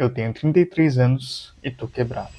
Eu tenho 33 anos e tô quebrado.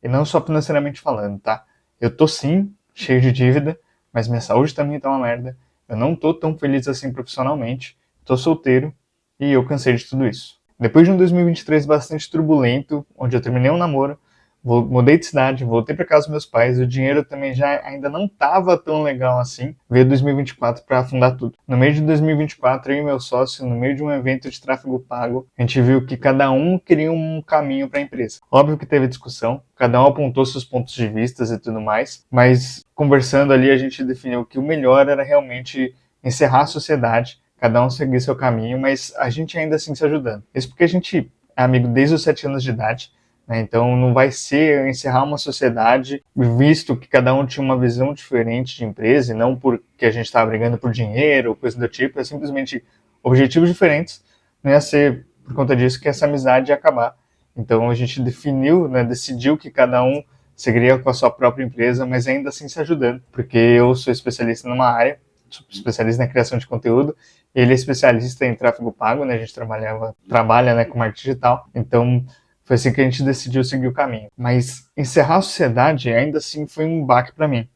E não só financeiramente falando, tá? Eu tô sim, cheio de dívida, mas minha saúde também tá uma merda. Eu não tô tão feliz assim profissionalmente. Tô solteiro e eu cansei de tudo isso. Depois de um 2023 bastante turbulento, onde eu terminei um namoro, mudei de cidade, voltei para casa dos meus pais, o dinheiro também já ainda não estava tão legal assim. Veio 2024 para afundar tudo. No meio de 2024, eu e meu sócio, no meio de um evento de tráfego pago, a gente viu que cada um queria um caminho para a empresa. Óbvio que teve discussão, cada um apontou seus pontos de vista e tudo mais, mas conversando ali a gente definiu que o melhor era realmente encerrar a sociedade, cada um seguir seu caminho, mas a gente ainda assim se ajudando. Isso porque a gente é amigo desde os 7 anos de idade, né? Então não vai ser encerrar uma sociedade, visto que cada um tinha uma visão diferente de empresa, e não porque a gente estava brigando por dinheiro ou coisa do tipo, é simplesmente objetivos diferentes, não ia ser por conta disso que essa amizade ia acabar. Então a gente definiu, né, decidiu que cada um seguiria com a sua própria empresa, mas ainda assim se ajudando, porque eu sou especialista numa área, sou especialista na criação de conteúdo, ele é especialista em tráfego pago, né, a gente trabalha, né, com marketing digital, então foi assim que a gente decidiu seguir o caminho. Mas encerrar a sociedade ainda assim foi um baque para mim.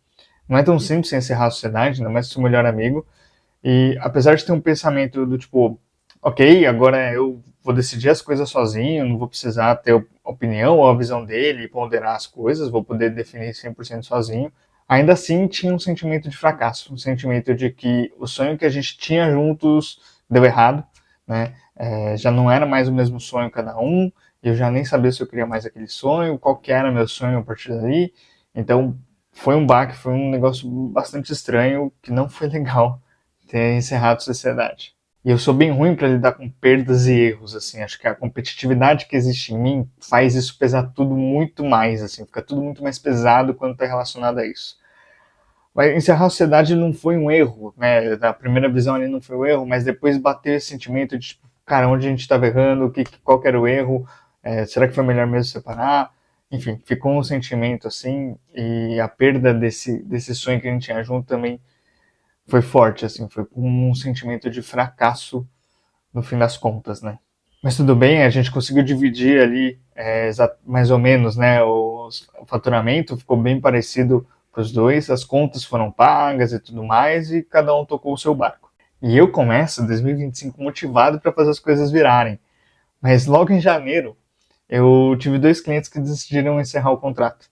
Não é tão simples encerrar a sociedade, ainda mais se o melhor amigo. E apesar de ter um pensamento do tipo, ok, agora eu vou decidir as coisas sozinho, não vou precisar ter opinião ou a visão dele e ponderar as coisas, vou poder definir 100% sozinho. Ainda assim, tinha um sentimento de fracasso, um sentimento de que o sonho que a gente tinha juntos deu errado, né? Já não era mais o mesmo sonho cada um, eu já nem sabia se eu queria mais aquele sonho, qual que era meu sonho a partir dali. Então, foi um baque, foi um negócio bastante estranho, que não foi legal ter encerrado a sociedade. E eu sou bem ruim para lidar com perdas e erros, assim. Acho que a competitividade que existe em mim faz isso pesar tudo muito mais, assim. Fica tudo muito mais pesado quando está relacionado a isso. Mas encerrar a sociedade não foi um erro, né? Da primeira visão ali não foi um erro, mas depois bateu esse sentimento de, tipo, cara, onde a gente estava errando, qual que era o erro, será que foi melhor mesmo separar? Enfim, ficou um sentimento assim, e a perda desse sonho que a gente tinha junto também foi forte, assim, foi com um sentimento de fracasso no fim das contas, né? Mas tudo bem, a gente conseguiu dividir ali mais ou menos, né? O faturamento ficou bem parecido para os dois, as contas foram pagas e tudo mais, e cada um tocou o seu barco. E eu começo 2025 motivado para fazer as coisas virarem. Mas logo em janeiro, eu tive 2 clientes que decidiram encerrar o contrato.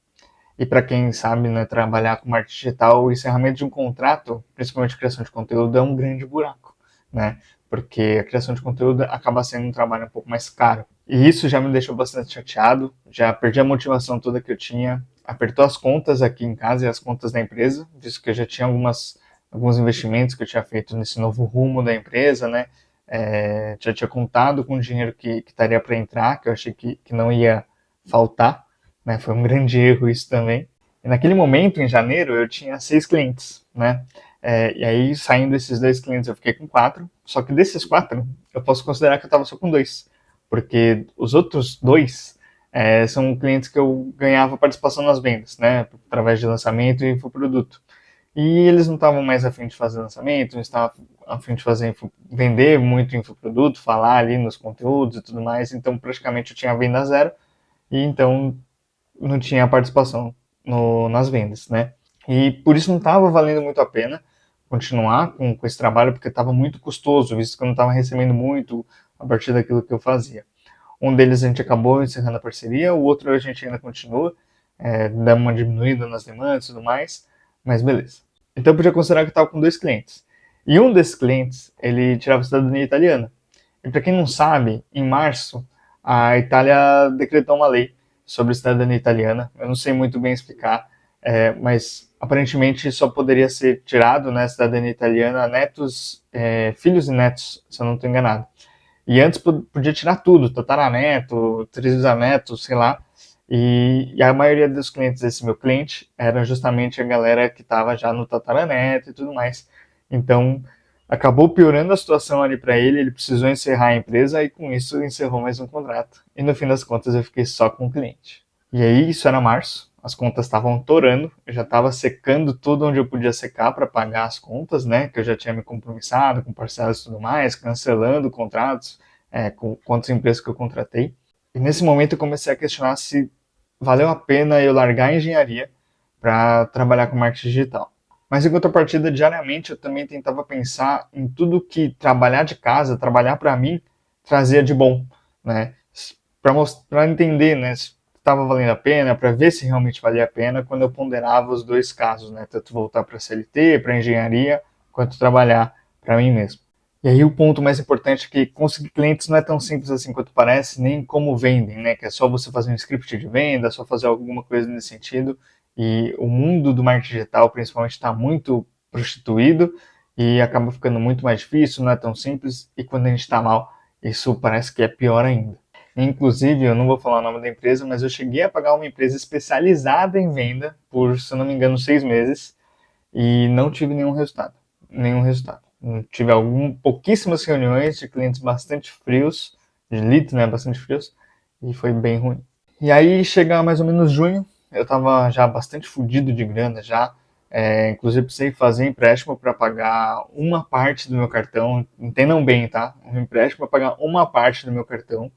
E para quem sabe, né, trabalhar com marketing digital, o encerramento de um contrato, principalmente criação de conteúdo, é um grande buraco, né? Porque a criação de conteúdo acaba sendo um trabalho um pouco mais caro. E isso já me deixou bastante chateado, já perdi a motivação toda que eu tinha, apertou as contas aqui em casa e as contas da empresa, visto que eu já tinha alguns investimentos que eu tinha feito nesse novo rumo da empresa, né? Já tinha contado com o dinheiro que estaria para entrar, que eu achei que não ia faltar, né? Foi um grande erro isso também. E naquele momento, em janeiro, eu tinha 6 clientes, né? E aí, saindo esses 2 clientes, eu fiquei com 4. Só que desses 4, eu posso considerar que eu estava só com 2. Porque os outros 2 são clientes que eu ganhava participação nas vendas, né? Através de lançamento e infoproduto. E eles não estavam mais afim de fazer lançamento, não estavam afim de vender muito infoproduto, falar ali nos conteúdos e tudo mais. Então, praticamente, eu tinha venda zero. E então não tinha participação nas vendas, né? E por isso não estava valendo muito a pena continuar com esse trabalho, porque estava muito custoso, visto que eu não estava recebendo muito a partir daquilo que eu fazia. Um deles a gente acabou encerrando a parceria, o outro a gente ainda continua, dá uma diminuída nas demandas e tudo mais, mas beleza. Então eu podia considerar que eu estava com 2 clientes. E um desses clientes, ele tirava cidadania italiana. E para quem não sabe, em março, a Itália decretou uma lei sobre cidadania italiana. Eu não sei muito bem explicar, mas aparentemente só poderia ser tirado, né, cidadania italiana, netos, filhos e netos, se eu não estou enganado. E antes podia tirar tudo, tataraneto, trisaneto, sei lá. E a maioria dos clientes desse meu cliente era justamente a galera que estava já no tataraneto e tudo mais. Então, acabou piorando a situação ali para ele, ele precisou encerrar a empresa e com isso encerrou mais um contrato. E no fim das contas eu fiquei só com o cliente. E aí, isso era março, as contas estavam torando, eu já estava secando tudo onde eu podia secar para pagar as contas, né? Que eu já tinha me compromissado com parcelas e tudo mais, cancelando contratos com outras empresas que eu contratei. E nesse momento eu comecei a questionar se valeu a pena eu largar a engenharia para trabalhar com marketing digital. Mas em contrapartida, diariamente eu também tentava pensar em tudo que trabalhar de casa, trabalhar para mim, trazia de bom, né? Para entender, né, se estava valendo a pena, para ver se realmente valia a pena quando eu ponderava os dois casos, né? Tanto voltar para a CLT, para a engenharia, quanto trabalhar para mim mesmo. E aí o ponto mais importante é que conseguir clientes não é tão simples assim quanto parece, nem como vendem, né? Que é só você fazer um script de venda, só fazer alguma coisa nesse sentido. E o mundo do marketing digital, principalmente, está muito prostituído e acaba ficando muito mais difícil, não é tão simples. E quando a gente está mal, isso parece que é pior ainda. Inclusive, eu não vou falar o nome da empresa, mas eu cheguei a pagar uma empresa especializada em venda por, se eu não me engano, 6 meses e não tive nenhum resultado. Nenhum resultado. Tive pouquíssimas reuniões de clientes bastante frios, de leads, né, bastante frios, e foi bem ruim. E aí chega mais ou menos junho, eu tava já bastante fudido de grana já, inclusive precisei fazer empréstimo para pagar uma parte do meu cartão, entendam bem, tá? Um empréstimo para pagar uma parte do meu cartão.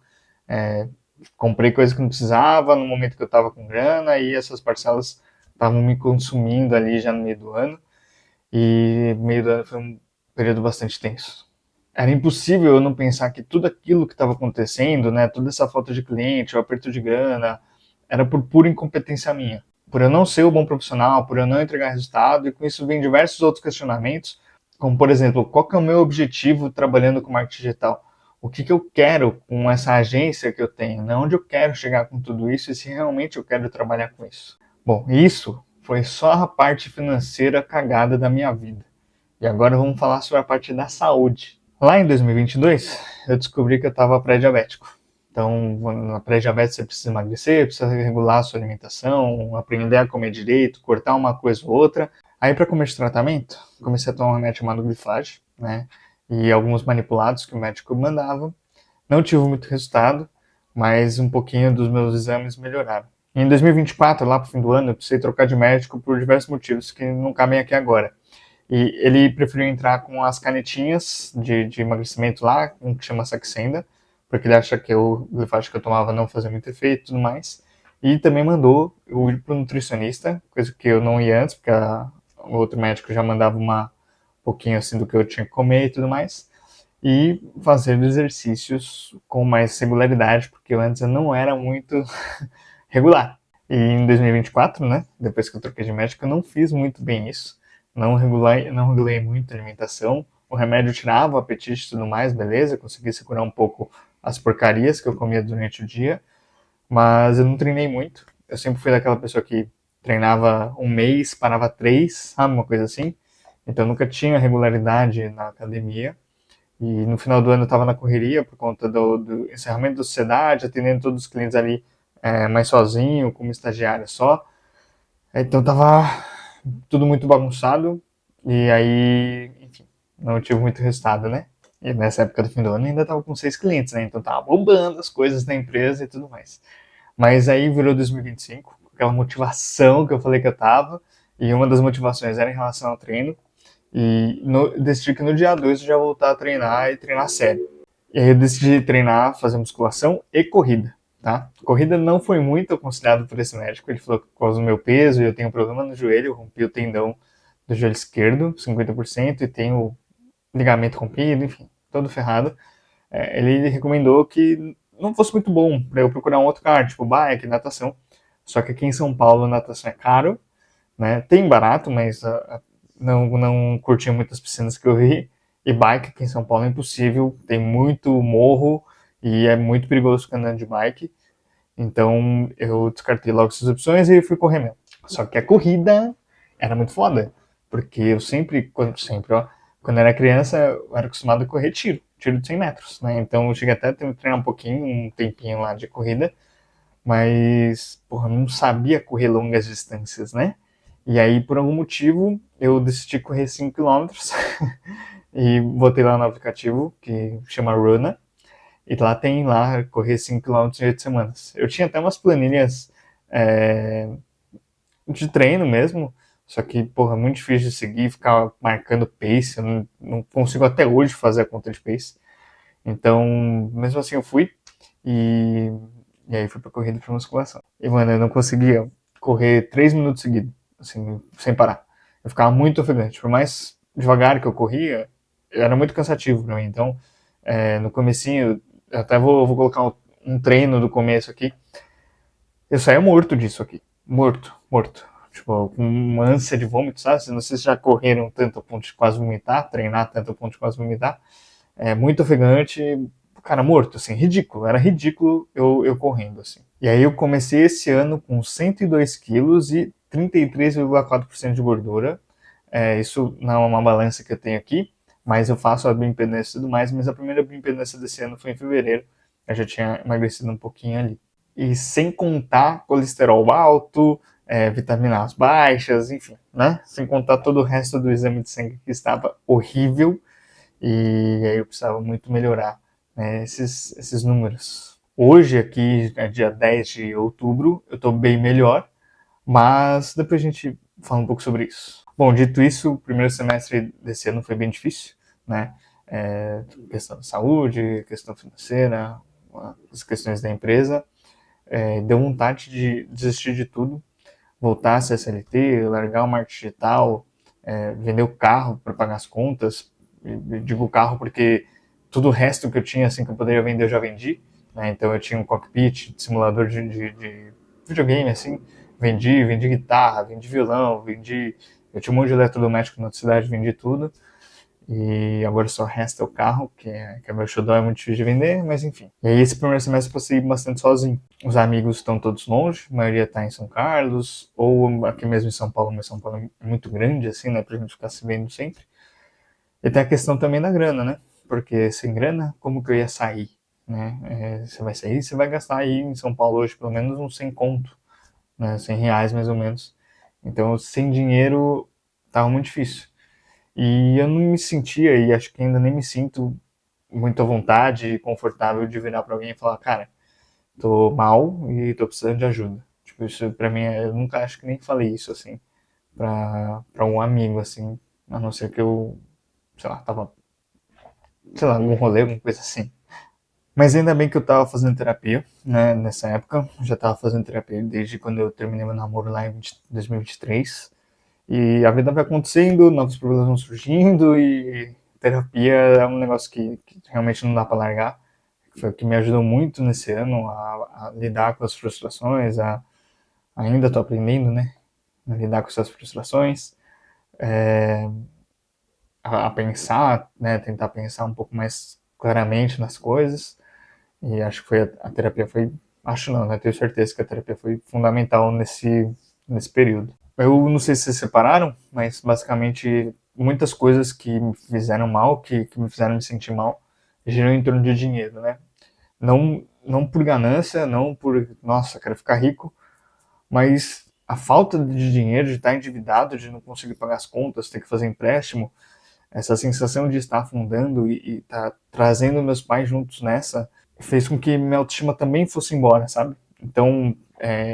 É, comprei coisas que não precisava no momento que eu tava com grana e essas parcelas estavam me consumindo ali já no meio do ano. E meio do ano foi um período bastante tenso. Era impossível eu não pensar que tudo aquilo que estava acontecendo, né, toda essa falta de cliente, o aperto de grana, era por pura incompetência minha. Por eu não ser o bom profissional, por eu não entregar resultado, e com isso vem diversos outros questionamentos, como por exemplo, qual que é o meu objetivo trabalhando com marketing digital? O que eu quero com essa agência que eu tenho? Né? Onde eu quero chegar com tudo isso e se realmente eu quero trabalhar com isso? Bom, isso foi só a parte financeira cagada da minha vida. E agora vamos falar sobre a parte da saúde. Lá em 2022, eu descobri que eu estava pré-diabético. Então, na pré-diabetes você precisa emagrecer, precisa regular a sua alimentação, aprender a comer direito, cortar uma coisa ou outra. Aí, para começo de tratamento, comecei a tomar um remédio chamado Glifage, né? E alguns manipulados que o médico mandava. Não tive muito resultado, mas um pouquinho dos meus exames melhoraram. Em 2024, lá pro fim do ano, eu precisei trocar de médico por diversos motivos que não cabem aqui agora. E ele preferiu entrar com as canetinhas de emagrecimento lá, um que chama Saxenda, porque ele acha que o glifosate que eu tomava não fazia muito efeito e tudo mais. E também mandou eu ir para o nutricionista, coisa que eu não ia antes, porque o outro médico já mandava um pouquinho assim do que eu tinha que comer e tudo mais. E fazer exercícios com mais regularidade, porque antes eu não era muito regular. E em 2024, né, depois que eu troquei de médico, eu não fiz muito bem isso. Não regulei muito a alimentação. O remédio tirava o apetite e tudo mais, beleza, consegui segurar um pouco as porcarias que eu comia durante o dia, mas eu não treinei muito. Eu sempre fui daquela pessoa que treinava um mês, parava 3, sabe, uma coisa assim. Então eu nunca tinha regularidade na academia. E no final do ano eu estava na correria por conta do encerramento da sociedade, atendendo todos os clientes ali mais sozinho, como estagiário só. Então tava tudo muito bagunçado e aí, enfim, não tive muito resultado, né? E nessa época do fim do ano ainda tava com 6 clientes, né? Então tava bombando as coisas da empresa e tudo mais. Mas aí virou 2025, com aquela motivação que eu falei que eu tava, e uma das motivações era em relação ao treino, e decidi que no dia 2 eu já vou voltar a treinar e treinar sério. E aí eu decidi treinar, fazer musculação e corrida, tá? Corrida não foi muito aconselhado por esse médico, ele falou que por causa do meu peso e eu tenho um problema no joelho, eu rompi o tendão do joelho esquerdo, 50%, e tenho ligamento rompido, enfim, todo ferrado. Ele recomendou que não fosse muito bom para eu procurar um outro cara, tipo bike, natação. Só que aqui em São Paulo natação é caro, né? Tem barato, mas não curti muitas piscinas que eu vi. E bike aqui em São Paulo é impossível, tem muito morro e é muito perigoso ficar andando de bike. Então eu descartei logo essas opções e fui correr mesmo. Só que a corrida era muito foda, porque eu sempre, ó, quando era criança, eu era acostumado a correr tiro de 100 metros, né? Então eu cheguei até a treinar um pouquinho, um tempinho lá de corrida, mas, porra, não sabia correr longas distâncias, né? E aí, por algum motivo, eu decidi correr 5 quilômetros e botei lá no aplicativo que chama Runa. E lá tem lá correr 5 quilômetros em 8 semanas. Eu tinha até umas planilhas é, de treino mesmo, só que, porra, é muito difícil de seguir, ficar marcando pace. Eu não consigo até hoje fazer a conta de pace. Então, mesmo assim, eu fui. E E aí fui pra corrida e pra musculação. E, mano, eu não conseguia correr 3 minutos seguidos, assim, sem parar. Eu ficava muito ofegante. Por mais devagar que eu corria, era muito cansativo pra mim. Então, no comecinho, eu até vou colocar um treino do começo aqui. Eu saía morto disso aqui. Morto, morto. Tipo, com uma ânsia de vômito, sabe? Não sei se já correram tanto a ponto de quase vomitar, treinar tanto a ponto de quase vomitar. É muito ofegante, cara, morto, assim, ridículo. Era ridículo eu correndo, assim. E aí eu comecei esse ano com 102 quilos e 33,4% de gordura. Isso não é uma balança que eu tenho aqui, mas eu faço a bioimpedância e tudo mais, mas a primeira bioimpedância desse ano foi em fevereiro. Eu já tinha emagrecido um pouquinho ali. E sem contar colesterol alto, vitaminas baixas, enfim, né? Sem contar todo o resto do exame de sangue que estava horrível e aí eu precisava muito melhorar, né, esses números. Hoje, aqui, é dia 10 de outubro, eu estou bem melhor, mas depois a gente fala um pouco sobre isso. Bom, dito isso, o primeiro semestre desse ano foi bem difícil, né? Questão de saúde, questão financeira, as questões da empresa. Deu vontade de desistir de tudo, voltar a ser CLT, largar o marketing digital, vender o carro para pagar as contas. Eu digo carro porque tudo o resto que eu tinha, assim, que eu poderia vender, eu já vendi. Né? Então eu tinha um cockpit, simulador de videogame, assim. Vendi guitarra, vendi violão, vendi... Eu tinha um monte de eletrodoméstico na outra cidade, vendi tudo. E agora só resta o carro, que é meu xodó, é muito difícil de vender, mas enfim. E aí esse primeiro semestre eu passei bastante sozinho. Os amigos estão todos longe, a maioria está em São Carlos, ou aqui mesmo em São Paulo, mas São Paulo é muito grande, assim, né, pra gente ficar se vendo sempre. E tem a questão também da grana, né? Porque sem grana, como que eu ia sair? Né? Você vai sair, você vai gastar aí em São Paulo hoje pelo menos uns 100 conto, né? 100 reais mais ou menos. Então, sem dinheiro, tava muito difícil. E eu não me sentia, e acho que ainda nem me sinto muito à vontade e confortável de virar pra alguém e falar, cara, tô mal e tô precisando de ajuda. Tipo, isso pra mim, eu nunca acho que nem falei isso, assim, pra um amigo, assim, a não ser que eu, sei lá, tava, sei lá, algum rolê, alguma coisa assim. Mas ainda bem que eu tava fazendo terapia, né, nessa época. Eu já tava fazendo terapia desde quando eu terminei meu namoro lá em 2023. E a vida vai acontecendo, novos problemas vão surgindo e terapia é um negócio que realmente não dá para largar. Foi o que me ajudou muito nesse ano a lidar com as frustrações, ainda estou aprendendo, né? A lidar com essas frustrações, a pensar, né? Tentar pensar um pouco mais claramente nas coisas. E acho que a terapia foi, acho não, né? Tenho certeza que a terapia foi fundamental nesse período. Eu não sei se vocês separaram, mas basicamente muitas coisas que me fizeram mal, que me fizeram me sentir mal, giram em torno de dinheiro, né? Não por ganância, não por, nossa, quero ficar rico, mas a falta de dinheiro, de estar endividado, de não conseguir pagar as contas, ter que fazer empréstimo, essa sensação de estar afundando e estar trazendo meus pais juntos nessa, fez com que minha autoestima também fosse embora, sabe? Então,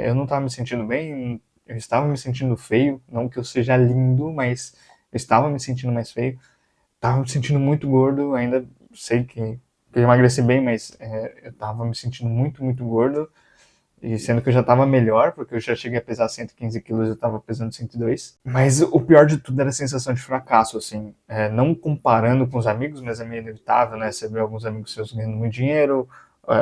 eu não estava me sentindo bem, eu estava me sentindo feio, não que eu seja lindo, mas eu estava me sentindo mais feio, estava me sentindo muito gordo, ainda sei que eu emagreci bem, mas eu estava me sentindo muito, muito gordo, e sendo que eu já estava melhor, porque eu já cheguei a pesar 115 quilos, eu estava pesando 102. Mas o pior de tudo era a sensação de fracasso, assim. Não comparando com os amigos, mas é meio inevitável, né? Você vê alguns amigos seus ganhando muito dinheiro,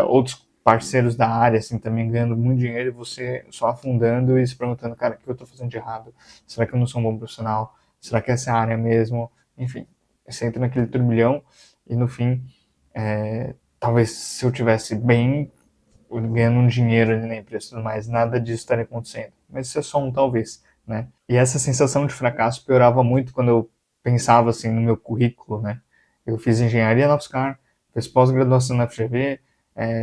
outros parceiros da área, assim, também ganhando muito dinheiro, e você só afundando e se perguntando, cara, o que eu estou fazendo de errado? Será que eu não sou um bom profissional? Será que essa é a área mesmo? Enfim, você entra naquele turbilhão e no fim, talvez se eu tivesse bem ganhando um dinheiro ali na empresa e tudo mais, nada disso estaria acontecendo. Mas isso é só um talvez, né? E essa sensação de fracasso piorava muito quando eu pensava assim no meu currículo, né? Eu fiz engenharia na UFSCar, fiz pós-graduação na FGV,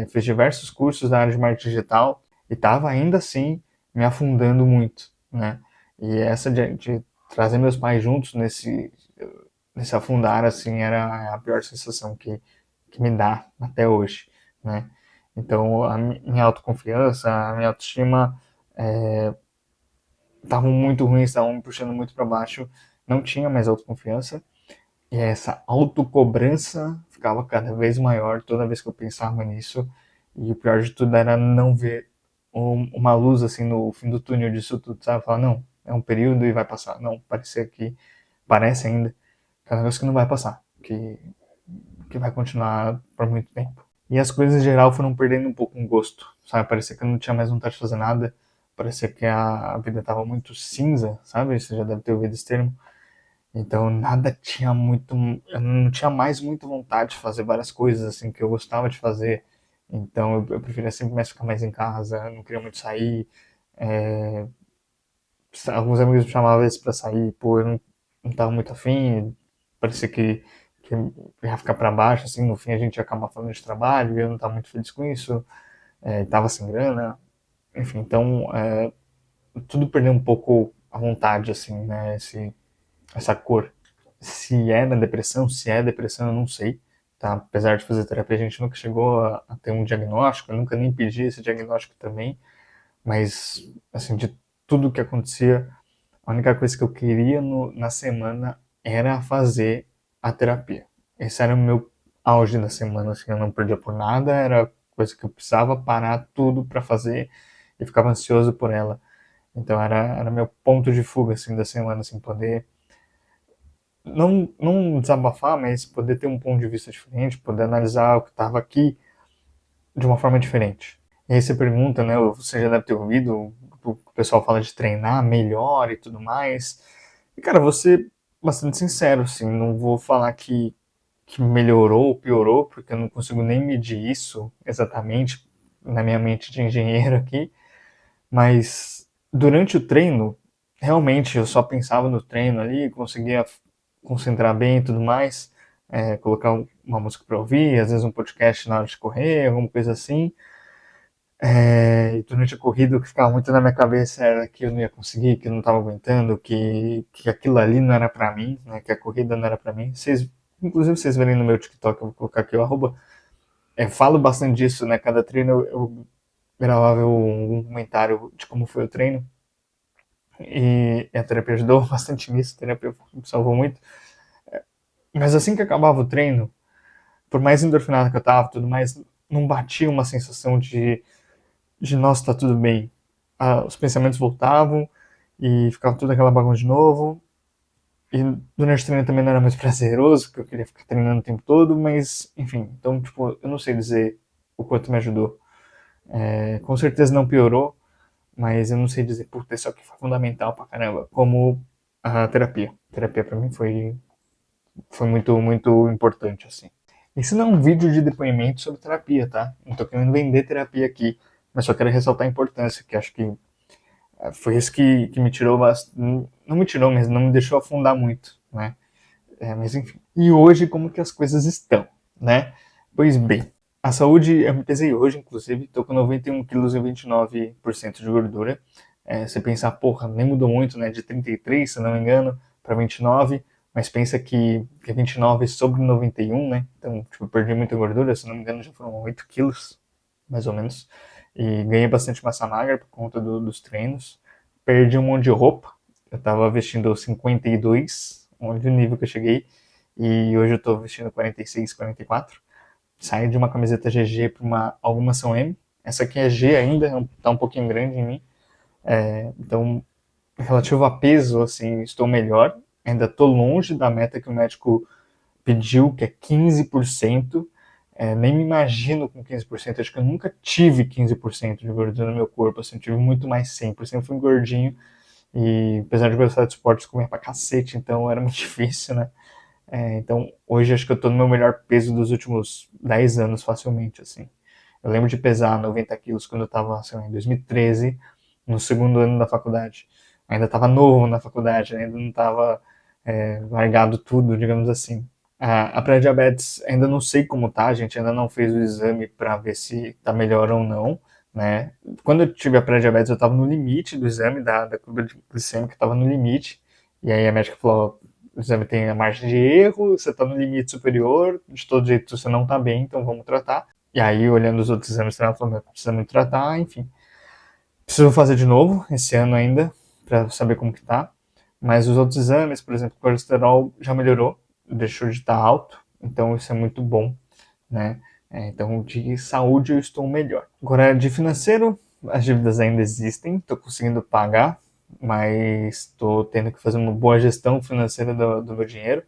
fiz diversos cursos da área de marketing digital e estava ainda assim me afundando muito, né? E essa de trazer meus pais juntos nesse afundar assim era a pior sensação que me dá até hoje, né? Então, a minha autoconfiança, a minha autoestima estavam muito ruins, estavam me puxando muito para baixo. Não tinha mais autoconfiança. E essa autocobrança ficava cada vez maior toda vez que eu pensava nisso. E o pior de tudo era não ver uma luz assim no fim do túnel disso tudo, sabe? Falar, não, é um período e vai passar. Não, parece ainda que é um negócio que não vai passar, que vai continuar por muito tempo. E as coisas em geral foram perdendo um pouco um gosto, sabe? Parecia que eu não tinha mais vontade de fazer nada, parecia que a vida tava muito cinza, sabe? Você já deve ter ouvido esse termo. Então nada tinha muito, eu não tinha mais muita vontade de fazer várias coisas assim que eu gostava de fazer. Então eu preferia sempre mais ficar mais em casa, não queria muito sair. É, alguns amigos me chamavam vezes pra sair, pô, eu não tava muito afim, parecia que ia ficar pra baixo, assim, no fim a gente ia acabar falando de trabalho, e eu não tava muito feliz com isso, tava sem grana, enfim, então tudo perdeu um pouco a vontade, assim, né, essa cor. Se é na depressão, se é depressão, eu não sei, tá? Apesar de fazer terapia, a gente nunca chegou a ter um diagnóstico, eu nunca nem pedi esse diagnóstico também, mas, assim, de tudo que acontecia, a única coisa que eu queria na semana era fazer a terapia. Esse era o meu auge da semana, assim, eu não perdia por nada, era coisa que eu precisava parar tudo para fazer e ficava ansioso por ela. Então era meu ponto de fuga, assim, da semana, assim, poder não desabafar, mas poder ter um ponto de vista diferente, poder analisar o que estava aqui de uma forma diferente. E aí você pergunta, né, você já deve ter ouvido, o pessoal fala de treinar melhor e tudo mais. E, cara, vou ser bastante sincero, assim, não vou falar que melhorou ou piorou, porque eu não consigo nem medir isso exatamente na minha mente de engenheiro aqui, mas durante o treino, realmente eu só pensava no treino ali, conseguia concentrar bem e tudo mais, colocar uma música para ouvir, às vezes um podcast na hora de correr, alguma coisa assim. E durante a corrida o que ficava muito na minha cabeça era que eu não ia conseguir, que eu não estava aguentando, que aquilo ali não era para mim, né, que a corrida não era para mim. Inclusive vocês verem no meu TikTok, eu vou colocar aqui o arroba, falo bastante disso, né, cada treino eu gravava um comentário de como foi o treino, e a terapia ajudou bastante nisso, a terapia me salvou muito. Mas assim que acabava o treino, por mais endorfinado que eu tava, tudo mais, não batia uma sensação de nossa, tá tudo bem. Os pensamentos voltavam e ficava tudo aquela bagunça de novo. E durante o treino também não era muito prazeroso, porque eu queria ficar treinando o tempo todo, mas enfim, então, tipo, eu não sei dizer o quanto me ajudou. Com certeza não piorou, mas eu não sei dizer, puta, isso aqui foi fundamental pra caramba, como a terapia. A terapia pra mim foi muito, muito importante, assim. Isso não é um vídeo de depoimento sobre terapia, tá? Não tô querendo vender terapia aqui, mas só quero ressaltar a importância, que acho que foi isso que me tirou bastante. Não me tirou, mas não me deixou afundar muito, né? Mas enfim. E hoje, como que as coisas estão, né? Pois bem, a saúde, eu me pesei hoje, inclusive, tô com 91 quilos e 29% de gordura. Você pensar, porra, nem mudou muito, né? De 33, se não me engano, para 29, mas pensa que 29 sobre 91, né? Então, tipo, eu perdi muita gordura, se não me engano, já foram 8 quilos, mais ou menos. E ganhei bastante massa magra por conta dos treinos. Perdi um monte de roupa. Eu tava vestindo 52, onde o nível que eu cheguei. E hoje eu tô vestindo 46, 44. Saí de uma camiseta GG para uma alguma são M. Essa aqui é G ainda, tá um pouquinho grande em mim. Então, relativo a peso, assim, estou melhor. Ainda tô longe da meta que o médico pediu, que é 15%. Nem me imagino com 15%. Acho que eu nunca tive 15% de gordura no meu corpo. Assim, eu tive muito mais 100%. Sempre fui gordinho. E apesar de gostar de esportes, comia pra cacete. Então era muito difícil, né? Então hoje acho que eu tô no meu melhor peso dos últimos 10 anos, facilmente, assim. Eu lembro de pesar 90 quilos quando eu tava, sei lá, em 2013, no segundo ano da faculdade. Ainda tava novo na faculdade, ainda não tava largado tudo, digamos assim. A pré-diabetes ainda não sei como tá, a gente ainda não fez o exame para ver se tá melhor ou não, né? Quando eu tive a pré-diabetes, eu tava no limite do exame da curva glicêmica, estava no limite, e aí a médica falou, o exame tem a margem de erro, você tá no limite superior, de todo jeito você não tá bem, então vamos tratar. E aí, olhando os outros exames, ela falou, precisamos tratar, enfim. Preciso fazer de novo, esse ano ainda, para saber como que tá. Mas os outros exames, por exemplo, o colesterol já melhorou, deixou de estar alto, então isso é muito bom, né? Então, de saúde eu estou melhor. Agora, de financeiro, as dívidas ainda existem, estou conseguindo pagar, mas estou tendo que fazer uma boa gestão financeira do meu dinheiro.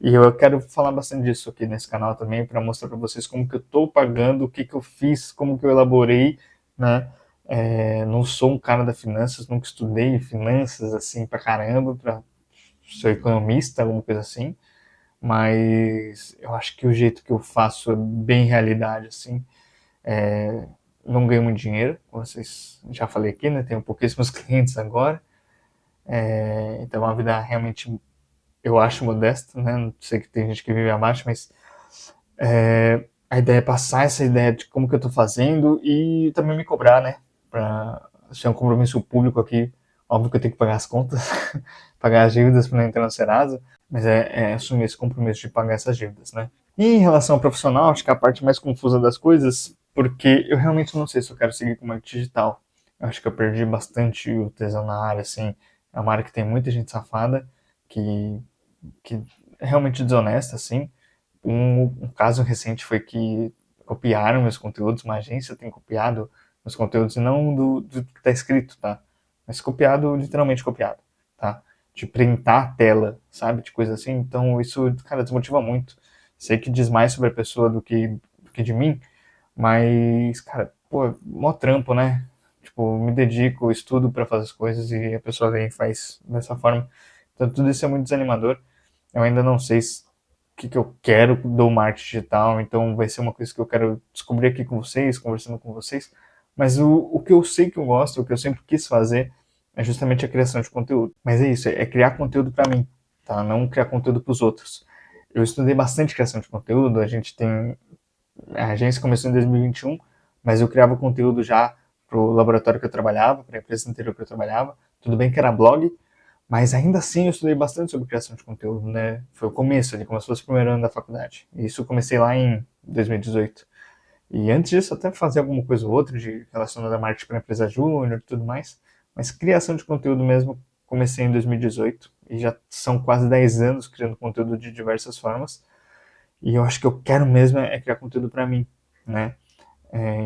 E eu quero falar bastante disso aqui nesse canal também, para mostrar para vocês como que eu estou pagando, o que que eu fiz, como que eu elaborei, né? Não sou um cara da finanças, nunca estudei finanças assim pra caramba, sou economista, alguma coisa assim, mas eu acho que o jeito que eu faço é bem realidade, assim. É, não ganho muito dinheiro, como vocês já falei aqui, né? Tenho pouquíssimos clientes agora, então é uma vida realmente, eu acho, modesta, né? Não sei que tem gente que vive abaixo, mas a ideia é passar essa ideia de como que eu tô fazendo e também me cobrar, né? Pra ser um compromisso público aqui. Óbvio que eu tenho que pagar as contas, pagar as dívidas para não entrar no Serasa, mas é assumir esse compromisso de pagar essas dívidas, né? E em relação ao profissional, acho que é a parte mais confusa das coisas, porque eu realmente não sei se eu quero seguir com marketing digital. Eu acho que eu perdi bastante o tesão na área, assim. É uma área que tem muita gente safada, que, que é realmente desonesta, assim. Um caso recente foi que copiaram meus conteúdos, uma agência tem copiado meus conteúdos, e não do que está escrito, tá? Mas copiado, literalmente copiado, tá? De printar a tela, sabe? De coisa assim. Então isso, cara, desmotiva muito. Sei que diz mais sobre a pessoa do que de mim, mas, cara, pô, mó trampo, né? Tipo, me dedico, estudo para fazer as coisas e a pessoa vem e faz dessa forma. Então tudo isso é muito desanimador. Eu ainda não sei o que eu quero do marketing digital, então vai ser uma coisa que eu quero descobrir aqui com vocês, conversando com vocês. Mas o que eu sei que eu gosto, o que eu sempre quis fazer, é justamente a criação de conteúdo. Mas é isso, é criar conteúdo para mim, tá? Não criar conteúdo para os outros. Eu estudei bastante criação de conteúdo, a agência começou em 2021, mas eu criava conteúdo já para o laboratório que eu trabalhava, para a empresa anterior que eu trabalhava. Tudo bem que era blog, mas ainda assim eu estudei bastante sobre criação de conteúdo, né? Foi o começo, ali, como se fosse o primeiro ano da faculdade. Isso eu comecei lá em 2018. E antes disso até fazia alguma coisa ou outra de relacionada a marketing para empresa júnior e tudo mais. Mas criação de conteúdo mesmo comecei em 2018 e já são quase 10 anos criando conteúdo de diversas formas. E eu acho que eu quero mesmo é criar conteúdo para mim, né?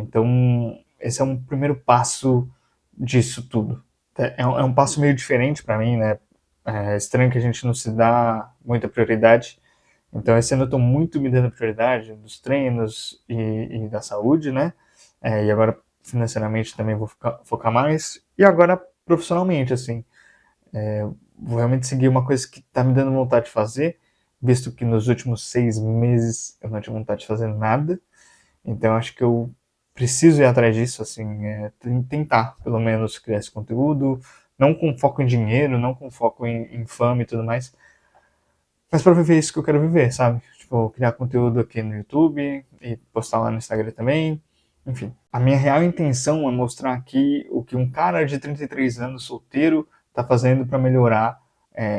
Então, esse é um primeiro passo disso tudo. É um passo meio diferente para mim, né? É estranho que a gente não se dá muita prioridade. Então, esse ano eu estou muito me dando prioridade dos treinos e da saúde, né? E agora, financeiramente, também vou focar mais. E agora, profissionalmente, assim, vou realmente seguir uma coisa que está me dando vontade de fazer, visto que nos últimos 6 meses eu não tinha vontade de fazer nada. Então acho que eu preciso ir atrás disso, assim, tentar pelo menos criar esse conteúdo, não com foco em dinheiro, não com foco em fama e tudo mais, mas para viver isso que eu quero viver, sabe? Tipo, criar conteúdo aqui no YouTube e postar lá no Instagram também. Enfim, a minha real intenção é mostrar aqui o que um cara de 33 anos solteiro está fazendo para melhorar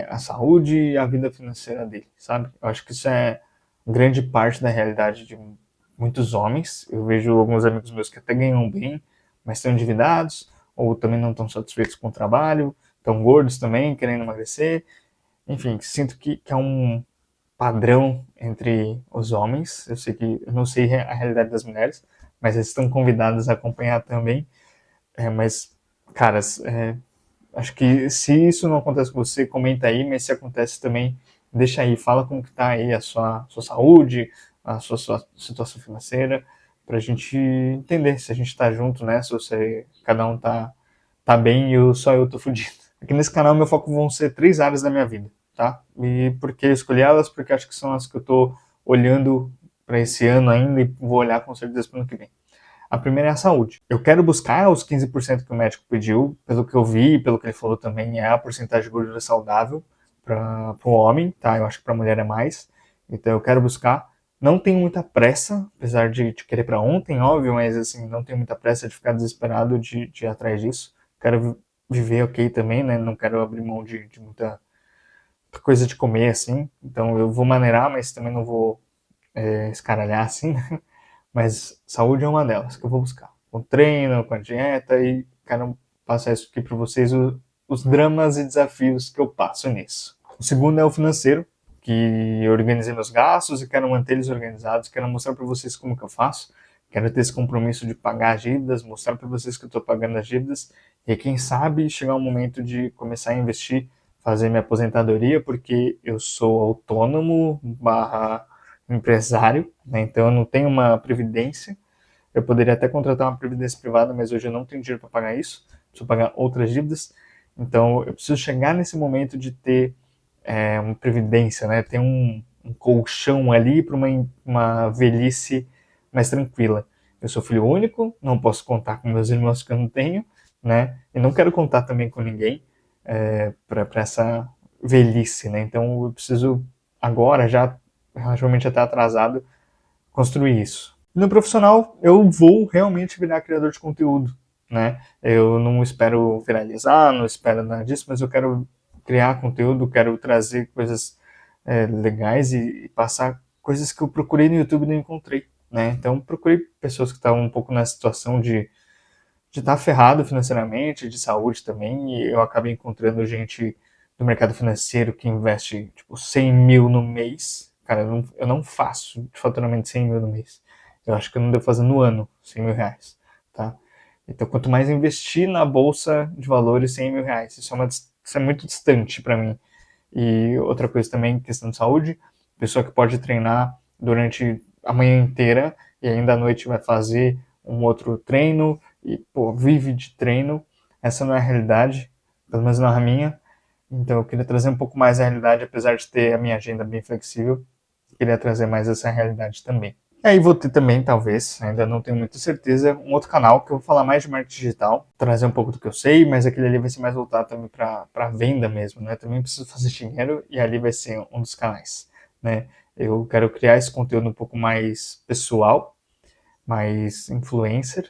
a saúde e a vida financeira dele, sabe? Eu acho que isso é grande parte da realidade de muitos homens. Eu vejo alguns amigos meus que até ganham bem, mas estão endividados, ou também não estão satisfeitos com o trabalho, estão gordos também, querendo emagrecer. Enfim, sinto que é um padrão entre os homens. Eu sei que eu não sei a realidade das mulheres, mas eles estão convidados a acompanhar também. Mas, caras, acho que se isso não acontece com você, comenta aí, mas se acontece também, deixa aí, fala como que tá aí a sua saúde, a sua situação financeira, pra gente entender se a gente tá junto, né? Se você, cada um tá bem e só eu tô fudido. Aqui nesse canal, meu foco vão ser 3 áreas da minha vida, tá? E por que eu escolhi elas? Porque acho que são as que eu tô olhando para esse ano ainda e vou olhar com certeza para o ano que vem. A primeira é a saúde. Eu quero buscar os 15% que o médico pediu, pelo que eu vi, pelo que ele falou também, é a porcentagem de gordura saudável para o homem, tá? Eu acho que para a mulher é mais. Então eu quero buscar. Não tenho muita pressa, apesar de querer para ontem, óbvio, mas assim, não tenho muita pressa de ficar desesperado de ir atrás disso. Quero viver ok também, né? Não quero abrir mão de muita coisa de comer, assim. Então eu vou maneirar, mas também não vou escaralhar assim. Mas saúde é uma delas que eu vou buscar. Com treino, com a dieta e quero passar isso aqui para vocês, os dramas e desafios que eu passo nisso. O segundo é o financeiro. que eu organizei meus gastos e quero manter eles organizados, quero mostrar para vocês como que eu faço, quero ter esse compromisso de pagar as dívidas, mostrar para vocês que eu estou pagando as dívidas e quem sabe chegar o momento de começar a investir, fazer minha aposentadoria, porque eu sou autônomo barra empresário, né? Então eu não tenho uma previdência. Eu poderia até contratar uma previdência privada, mas hoje eu não tenho dinheiro para pagar isso, preciso pagar outras dívidas. Então eu preciso chegar nesse momento de ter uma previdência, né? Ter um colchão ali para uma velhice mais tranquila. Eu sou filho único, não posso contar com meus irmãos que eu não tenho, né? E não quero contar também com ninguém para essa velhice, né? Então eu preciso agora, já relativamente até atrasado, construir isso. No profissional, eu vou realmente virar criador de conteúdo, né? Eu não espero viralizar, não espero nada disso, mas eu quero criar conteúdo, quero trazer coisas legais e passar coisas que eu procurei no YouTube e não encontrei, né? Então, procurei pessoas que estavam um pouco nessa situação de estar ferrado financeiramente, de saúde também, e eu acabei encontrando gente do mercado financeiro que investe, tipo, 100 mil no mês. Cara, eu não faço de faturamento 100 mil no mês. Eu acho que eu não devo fazer no ano 100 mil reais, tá? Então, quanto mais investir na bolsa de valores, 100 mil reais. Isso é muito distante para mim. E outra coisa também, questão de saúde, pessoa que pode treinar durante a manhã inteira e ainda à noite vai fazer um outro treino e, pô, vive de treino. Essa não é a realidade, pelo menos não é a minha. Então eu queria trazer um pouco mais a realidade, apesar de ter a minha agenda bem flexível, queria trazer mais essa realidade também. E aí vou ter também, talvez, ainda não tenho muita certeza, um outro canal que eu vou falar mais de marketing digital, trazer um pouco do que eu sei, mas aquele ali vai ser mais voltado também para venda mesmo, né? Também preciso fazer dinheiro e ali vai ser um dos canais, né? Eu quero criar esse conteúdo um pouco mais pessoal, mais influencer,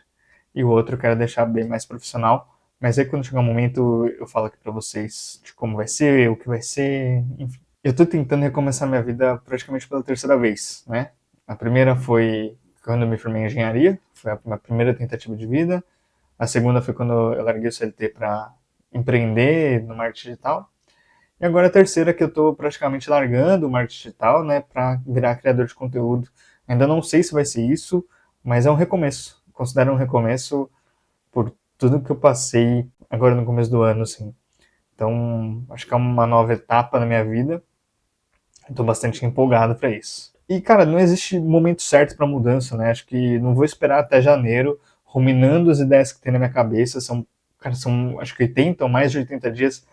e o outro eu quero deixar bem mais profissional. Mas aí quando chegar o momento eu falo aqui para vocês de como vai ser, o que vai ser, enfim. Eu tô tentando recomeçar minha vida praticamente pela terceira vez, né? A primeira foi quando eu me formei em engenharia, foi a minha primeira tentativa de vida. A segunda foi quando eu larguei o CLT para empreender no marketing digital. E agora a terceira que eu estou praticamente largando o marketing digital, né, para virar criador de conteúdo. Ainda não sei se vai ser isso, mas é um recomeço. Considero um recomeço por tudo que eu passei agora no começo do ano, assim. Então, acho que é uma nova etapa na minha vida. Estou bastante empolgado para isso. E, cara, não existe momento certo para mudança, né? Acho que não vou esperar até janeiro, ruminando as ideias que tem na minha cabeça. São acho que 80 ou mais de 80 dias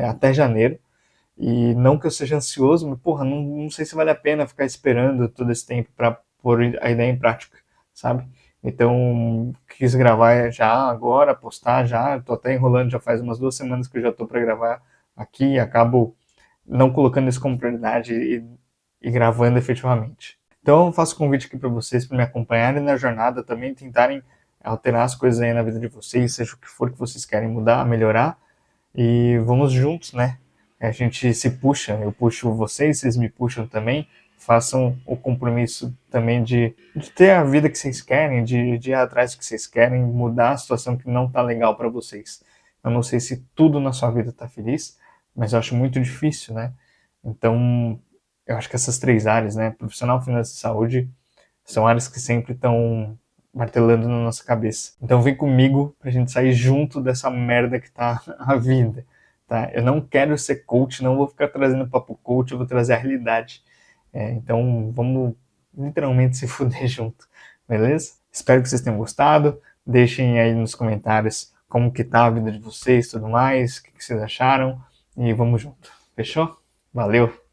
até janeiro. E não que eu seja ansioso, mas, porra, não sei se vale a pena ficar esperando todo esse tempo para pôr a ideia em prática, sabe? Então, quis gravar já agora, postar já. Tô até enrolando, já faz umas 2 semanas que eu já tô para gravar aqui e acabo não colocando isso como prioridade e gravando efetivamente. Então, eu faço convite aqui para vocês para me acompanharem na jornada, também tentarem alterar as coisas aí na vida de vocês, seja o que for que vocês querem mudar, melhorar, e vamos juntos, né? A gente se puxa, eu puxo vocês, vocês me puxam também, façam o compromisso também de ter a vida que vocês querem, de ir atrás do que vocês querem, mudar a situação que não está legal para vocês. Eu não sei se tudo na sua vida está feliz, mas eu acho muito difícil, né? Então, eu acho que essas 3 áreas, né, profissional, finanças e saúde, são áreas que sempre estão martelando na nossa cabeça. Então vem comigo pra gente sair junto dessa merda que tá a vida, tá? Eu não quero ser coach, não vou ficar trazendo papo coach, eu vou trazer a realidade. Então vamos literalmente se fuder junto, beleza? Espero que vocês tenham gostado. Deixem aí nos comentários como que tá a vida de vocês, tudo mais, o que vocês acharam e vamos junto. Fechou? Valeu!